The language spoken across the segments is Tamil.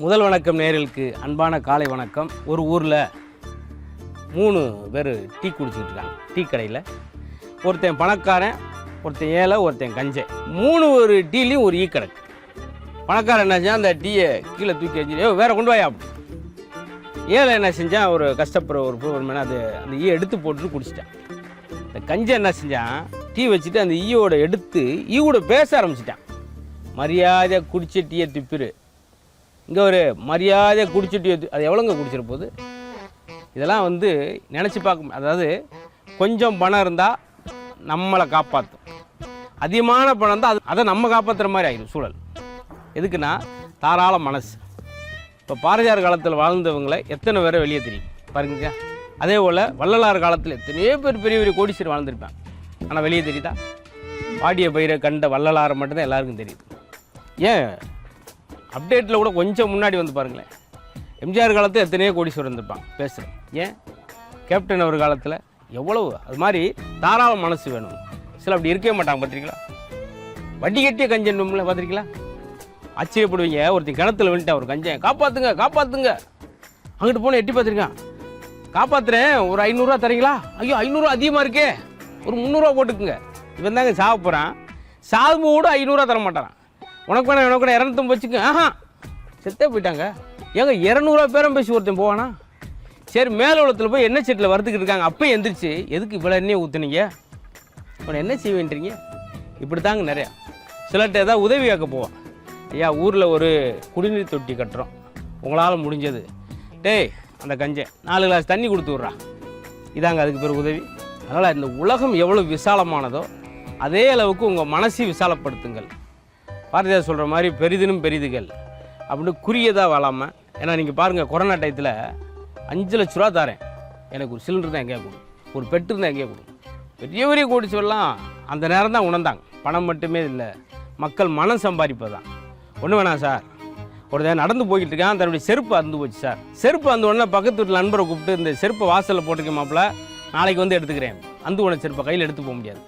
முதல் வணக்கம் நேயர்களுக்கு அன்பான காலை வணக்கம். ஒரு ஊரில் 3 பேர் டீ குடிச்சிக்கிட்டு இருக்காங்க. டீ கடையில் ஒருத்தன் பணக்காரன், ஒருத்தன் ஏழை, ஒருத்தன் கஞ்சன். 3 ஒரு டீலையும் ஒரு ஈ கிடக்கு. பணக்காரன் என்ன செஞ்சால் அந்த டீயை கீழே தூக்கி வச்சு வேற கொண்டு வாயா. ஏழை என்ன செஞ்சால் ஒரு கஷ்டப்படுற ஒரு மணி அது அந்த ஈயை எடுத்து போட்டுட்டு குடிச்சிட்டான். இந்த கஞ்சன் என்ன செஞ்சான், டீ வச்சுட்டு அந்த ஈயோட எடுத்து ஈயோட பேச ஆரம்பிச்சிட்டான். மரியாதை குடிச்ச டீயை துப்பிரு, இங்கே ஒரு மரியாதை குடிச்சிட்டு அது எவ்வளோங்க குடிச்சிட போகுது. இதெல்லாம் நினச்சி பார்க்க, அதாவது கொஞ்சம் பணம் இருந்தால் நம்மளை காப்பாற்றும், அதிகமான பணம் இருந்தால் அதை நம்ம காப்பாற்றுற மாதிரி ஆகிடும் சூழல். எதுக்குன்னா தாராள மனசு. இப்போ பாரதியார் காலத்தில் வாழ்ந்தவங்களை எத்தனை பேரை வெளியே தெரியும் பாருங்க. அதே போல் வள்ளலார் காலத்தில் எத்தனையோ பேர் பெரிய பெரிய கோடீஸ்வரர் வாழ்ந்துருப்பேன். ஆனால் வெளியே தெரியுதா? பாடிய பயிரை கண்ட வள்ளலாரை மட்டும்தான் எல்லாருக்கும் தெரியுது. ஏன் அப்டேட்டில் கூட கொஞ்சம் முன்னாடி பாருங்களேன், எம்ஜிஆர் காலத்தில் எத்தனையோ கோடீஸ்வரர் இருந்திருப்பாங்க பேசுகிறேன். ஏன் கேப்டன் அவர் காலத்தில் எவ்வளவு. அது மாதிரி தாராள மனசு வேணும். சில அப்படி இருக்கவே மாட்டாங்க பார்த்துருக்கீங்களா? வட்டி கட்டிய கஞ்சன் பார்த்துருக்கீங்களா? ஆச்சரியப்படுவீங்க. ஒருத்தர் கிணத்துல வந்துட்டு அவர் கஞ்சன் காப்பாற்றுங்க காப்பாற்றுங்க, அங்கிட்டு போன எட்டி பார்த்துருக்கேன், காப்பாற்றுறேன் ஒரு 500 ரூபா தரீங்களா? ஐயோ 500 ரூபா அதிகமாக இருக்கே, ஒரு 300 ரூபா போட்டுக்குங்க. இவன் தாங்க சாக போகிறான். சாகும் கூட 500 ரூபா தர மாட்டாரான். உனக்கு வேணா 250 வச்சுக்க. செத்தே போயிட்டாங்க. ஏங்க 200 பேரும் பேசி ஒருத்தன் போவானா? சரி, மேலே உலகத்தில் போய் எண்ணெய் செட்டில் வறுத்துக்கிட்டு இருக்காங்க. அப்போ எந்திரிச்சு எதுக்கு இவ்வளோ எண்ணெயை ஊற்றுனீங்க, உன்னை என்ன செய்வேன்றீங்க? இப்படி தாங்க நிறையா. சிலர்கிட்ட ஏதாவது உதவி கேட்க போவான். ஐயா ஊரில் ஒரு குடிநீர் தொட்டி கட்டுறோம், உங்களால் முடிஞ்சது டேய் அந்த கஞ்சன் 4 கிளாஸ் தண்ணி கொடுத்து விட்றா. இதாங்க அதுக்கு பேர் உதவி. அதனால் இந்த உலகம் எவ்வளோ விசாலமானதோ அதே அளவுக்கு உங்கள் மனசை விசாலப்படுத்துங்கள். பாரதியார் சொல்கிற மாதிரி பெரிதினும் பெரிதுகள் அப்படின்னு குறியதாக வாழாமல். ஏன்னா நீங்கள் பாருங்கள், கொரோனா டயத்தில் 5 லட்ச ரூபா தரேன், எனக்கு ஒரு சிலிண்டர் தான் எங்கேயா கொடு, ஒரு பெட்ரு தான் எங்கேயா கொடு. பெரிய பெரிய கோடீஸ்வரர்லாம் அந்த நேரம் தான் உணர்ந்தாங்க, பணம் மட்டுமே இல்லை, மக்கள் மனம் சம்பாதிப்பது தான். ஒன்றும் வேணாம் சார், ஒருத்தன் நடந்து போய்கிட்டு இருக்கான், தன்னுடைய செருப்பு அறுந்து போச்சு சார். செருப்பு அந்த உடனே பக்கத்து வீட்டில் நண்பரை கூப்பிட்டு, இந்த செருப்பை வாசலில் போட்டிருக்கேன் மாப்பிள்ள, நாளைக்கு எடுத்துக்கிறேன். அந்த உன செருப்பை கையில் எடுத்து போக முடியாது.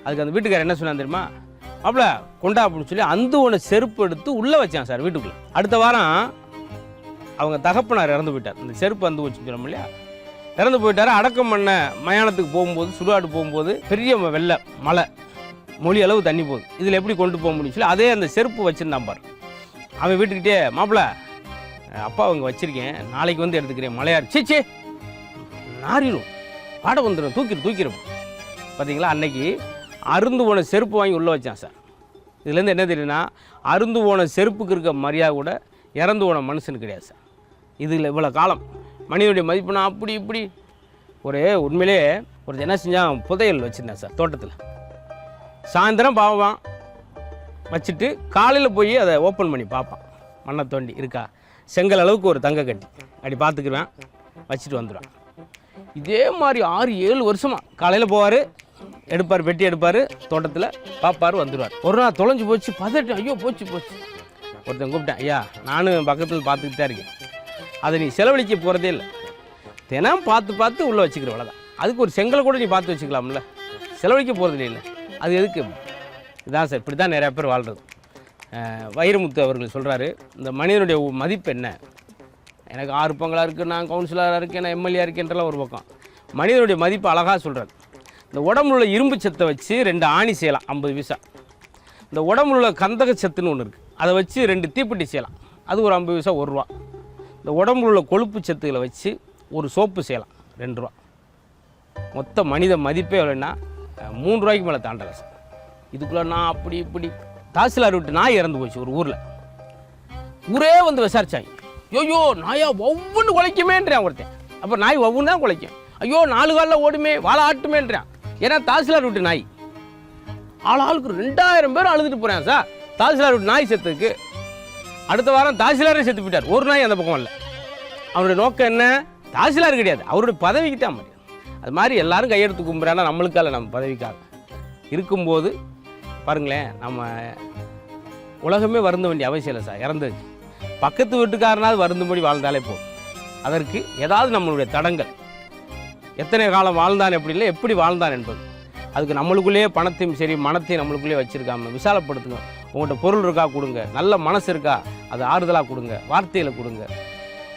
அதுக்கு அந்த வீட்டுக்காரர் என்ன சொன்னா தெரியுமா? மாப்பிள்ள கொண்டா அப்படின்னு சொல்லி அந்த உன செருப்பு எடுத்து உள்ளே வச்சான் சார் வீட்டுக்குள்ளே. அடுத்த வாரம் அவங்க தகப்பனார் இறந்து போயிட்டார். இந்த செருப்பு வந்து வச்சுன்னு சொல்ல இல்லையா, இறந்து போயிட்டார். அடக்கம் பண்ண மயானத்துக்கு போகும்போது, சுடுகாடு போகும்போது பெரிய வெள்ளை மழை, மொழி அளவு தண்ணி போகுது. இதில் எப்படி கொண்டு போக முடியும் சொல்லி அதே அந்த செருப்பு வச்சுருந்தான் பாரு. அவன் வீட்டுக்கிட்டே, மாப்பிள்ள அப்பா அவங்க வச்சுருக்கேன், நாளைக்கு எடுத்துக்கிறேன், மழையாரு சீச்சே நாரிடும், பாட வந்துடும், தூக்கிடும். பார்த்தீங்களா, அன்னைக்கு அருந்து போன செருப்பு வாங்கி உள்ளே வச்சான் சார். இதுலேருந்து என்ன தெரியுதுன்னா, அருந்து போன செருப்புக்கு இருக்க மரியாதை கூட இறந்து போன மனுஷனுக்கு கிடையாது சார். இதில் இவ்வளோ காலம் மனிதனுடைய மதிப்புனா அப்படி இப்படி. உண்மையிலே ஒரு என்ன செஞ்சான், புதையல் வச்சுருந்தேன் சார் தோட்டத்தில். சாயந்தரம் பாவான் வச்சுட்டு காலையில் போய் அதை ஓப்பன் பண்ணி பார்ப்பான், மண்ணை தோண்டி இருக்கா, செங்கல் அளவுக்கு ஒரு தங்க கட்டி அப்படி பார்த்துக்குவேன், வச்சுட்டு வந்துடுவேன். இதே மாதிரி 6-7 வருஷமாக காலையில் போவார், எடுப்பார், வெட்டி எடுப்பார், தோட்டத்தில் பார்ப்பார், வந்துடுவார். ஒரு நாள் தொலைஞ்சு போச்சு, பதட்டம், ஐயோ போச்சு. ஒருத்தன் கூப்பிட்டேன், ஐயா நானும் பக்கத்தில் பார்த்துக்கிட்டு தான் இருக்கேன், அதை நீ செலவழிக்க போகிறதே இல்லை, தினம் பார்த்து உள்ளே வச்சுக்கிற அவ்வளோதான். அதுக்கு ஒரு செங்கலை கூட நீ பார்த்து வச்சுக்கலாம்ல, செலவழிக்க போகிறதே இல்லை, அது எதுக்கு? இதான் சார், இப்படி தான் நிறையா பேர் வாழ்கிறது. வைரமுத்து அவர்கள் சொல்கிறாரு, இந்த மனிதனுடைய மதிப்பு என்ன, எனக்கு 6 பங்களா இருக்குது, நான் கவுன்சிலராக இருக்கேன், நான் எம்எல்ஏ இருக்கேன்றலாம் ஒரு பக்கம். மனிதனுடைய மதிப்பு அழகாக சொல்கிறார். இந்த உடம்புல உள்ள இரும்பு சத்தை வச்சு 2 ஆணி செய்யலாம் 50 பைசா. இந்த உடம்புல உள்ள கந்தக சத்துன்னு ஒன்று இருக்குது, அதை வச்சு 2 தீப்பெட்டி செய்யலாம், அது ஒரு 50 பைசா 1 ரூபா. இந்த உடம்புல உள்ள கொழுப்பு சத்துக்களை வச்சு ஒரு சோப்பு செய்யலாம் 2 ரூபா. மொத்த மனித மதிப்பே எவ்வளோன்னா 3 ரூபாய்க்கு மேலே தாண்டலை சார். இதுக்குள்ளே நான் அப்படி இப்படி. தாசில்தார் விட்டு நாய் இறந்து போச்சு ஒரு ஊரில். ஊரே விசாரிச்சாங்க, ஐயோ நாயா ஒவ்வொன்று குலைக்குமேன்றான் ஒருத்தன். அப்போ நாய் ஒவ்வொன்று தான் குலைக்கும். ஐயோ 4 காலில் ஓடுமே, வாழை ஆட்டுமேன்றான். ஏன்னா தாசில்தார் விட்டு நாய். ஆளுக்கு 2000 பேர் அழுதுட்டு போகிறான் சார் தாசில்தார் விட்டு நாய் செத்துக்கு. அடுத்த வாரம் தாசில்தாரே செத்து போயிட்டார், ஒரு நாய் அந்த பக்கம் இல்லை. அவருடைய நோக்கம் என்ன? தாசில்தார் கிடையாது, அவருடைய பதவிக்கு தான் மாதிரி. அது மாதிரி எல்லாரும் கையெடுத்து கும்புறானா நம்மளுக்கால, நம்ம பதவிக்காக இருக்கும்போது பாருங்களேன், நம்ம உலகமே வருந்த வேண்டிய அவசியம் இல்லை சார். இறந்தது பக்கத்து வீட்டுக்காரனாவது வருந்தும்படி வாழ்ந்தாலே போதும். அதற்கு ஏதாவது நம்மளுடைய தடங்கள், எத்தனை காலம் வாழ்ந்தான், எப்படி இல்லை, எப்படி வாழ்ந்தான் என்பது. அதுக்கு நம்மளுக்குள்ளேயே பணத்தையும் சரி மனத்தையும் நம்மளுக்குள்ளேயே வச்சுருக்காம விசாலப்படுத்துங்க. உங்கள்கிட்ட பொருள் இருக்கா கொடுங்க, நல்ல மனசு இருக்கா அது ஆறுதலாக கொடுங்க, வார்த்தையில் கொடுங்க.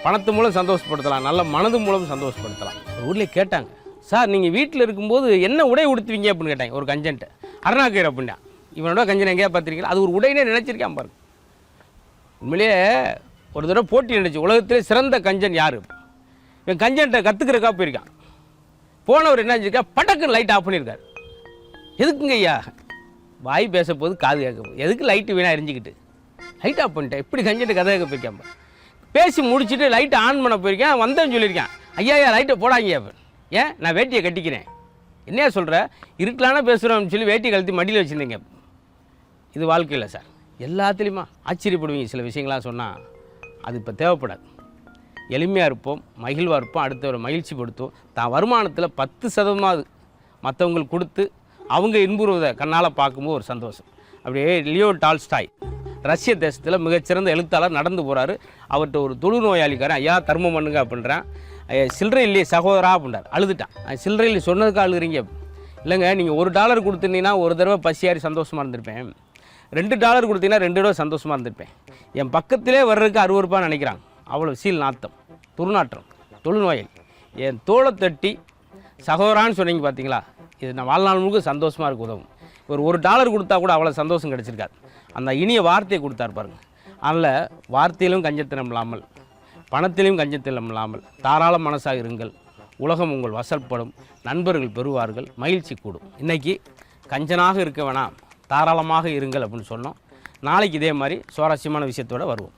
பணத்து மூலம் சந்தோஷப்படுத்தலாம், நல்ல மனது மூலம் சந்தோஷப்படுத்தலாம். ஒரு ஊர்லேயே கேட்டாங்க, சார் நீங்கள் வீட்டில் இருக்கும்போது என்ன உடை உடுத்துவீங்க அப்படின்னு கேட்டாங்க ஒரு கஞ்சன்ட்டு. அருணாக்கீரை அப்படின்னா இவனோட கஞ்சன் எங்கேயா பார்த்துருக்கீங்களா, அது ஒரு உடையினே நினச்சிருக்கான் பாருங்க. உண்மையிலேயே ஒரு தடவை போட்டி நினைச்சு உலகத்திலே சிறந்த கஞ்சன் யார், இவன் கஞ்சன்ட்ட கற்றுக்கிறக்கா போயிருக்கான். போனவர் என்ன செஞ்சிருக்கா, பட்டக்குன்னு லைட் ஆஃப் பண்ணியிருக்காரு. எதுக்குங்க ஐயா, வாய் பேச போது காது கேட்க போகுது, எதுக்கு லைட்டு வீணாக எரிஞ்சிக்கிட்டு லைட் ஆஃப் பண்ணிட்டேன். எப்படி கஞ்சன்ட்டு கதை கேட்க போயிருக்கான். பேசி முடிச்சுட்டு லைட்டை ஆன் பண்ண போயிருக்கேன், வந்தேன்னு சொல்லியிருக்கேன். ஐயா லைட்டை போடாங்க. ஏன், நான் வேட்டியை கட்டிக்கிறேன். என்னையா சொல்கிற, இருட்டலான பேசுகிறோம்னு சொல்லி வேட்டியை கழுத்தி மடியில் வச்சுருந்தீங்க. இது வாழ்க்கையில் சார் எல்லாத்துலேயுமா ஆச்சரியப்படுவீங்க. சில விஷயங்களாம் சொன்னால் அது இப்போ தேவைப்படாது. எளிமையாக இருப்போம், மகிழ்வாக இருப்போம், அடுத்தவரை மகிழ்ச்சி படுத்துவோம். தான் வருமானத்தில் 10% மற்றவங்களுக்கு கொடுத்து அவங்க இன்புறுவதை கண்ணால் பார்க்கும்போது ஒரு சந்தோஷம். அப்படியே லியோ டால்ஸ்டாய் ரஷ்ய தேசத்தில் மிகச்சிறந்த எழுத்தாளர் நடந்து போகிறாரு. அவர்கிட்ட ஒரு தொழுநோயாளிக்காரன், ஐயா தர்மம் பண்ணுங்க அப்படின்றான். சில்லறை இல்லையே சகோதரா அப்படின்றார். அழுதுட்டான். சில்லறையில் சொன்னதுக்கு அழுகிறீங்க. இல்லைங்க, நீங்கள் $1 கொடுத்துருந்தீங்கன்னா ஒரு தடவை பசியாரி சந்தோஷமாக இருந்திருப்பேன், $2 கொடுத்தீங்கன்னா 2 தடவை சந்தோஷமாக இருந்திருப்பேன். என் பக்கத்திலே வர்றதுக்கு 60 ரூபான்னு நினைக்கிறாங்க. அவ்வளோ சீல் நாத்தம், துர்நாற்றம், தொழுநோயாளி. என் தோளை தட்டி சகோதரான்னு சொன்னீங்க பார்த்தீங்களா, இது நான் வாழ்நாள் முழுக்க சந்தோஷமாக இருக்க உதவும். ஒரு $1 கொடுத்தா கூட அவ்வளோ சந்தோஷம் கிடச்சிருக்காது. அந்த இனிய வார்த்தையை கொடுத்தார் பாருங்கள். அதில் வார்த்தையிலும் கஞ்சத்தனம் இல்லாமல், பணத்திலும் கஞ்சத்தனம் இல்லாமல் தாராள மனசாக இருங்கள். உலகம் உங்கள் வசப்படும், நண்பர்கள் பெறுவார்கள், மகிழ்ச்சி கூடும். இன்றைக்கி கஞ்சனாக இருக்க வேணாம், தாராளமாக இருங்கள் அப்படின்னு சொன்னோம். நாளைக்கு இதே மாதிரி சுவாரஸ்யமான விஷயத்தோடு வருவோம்.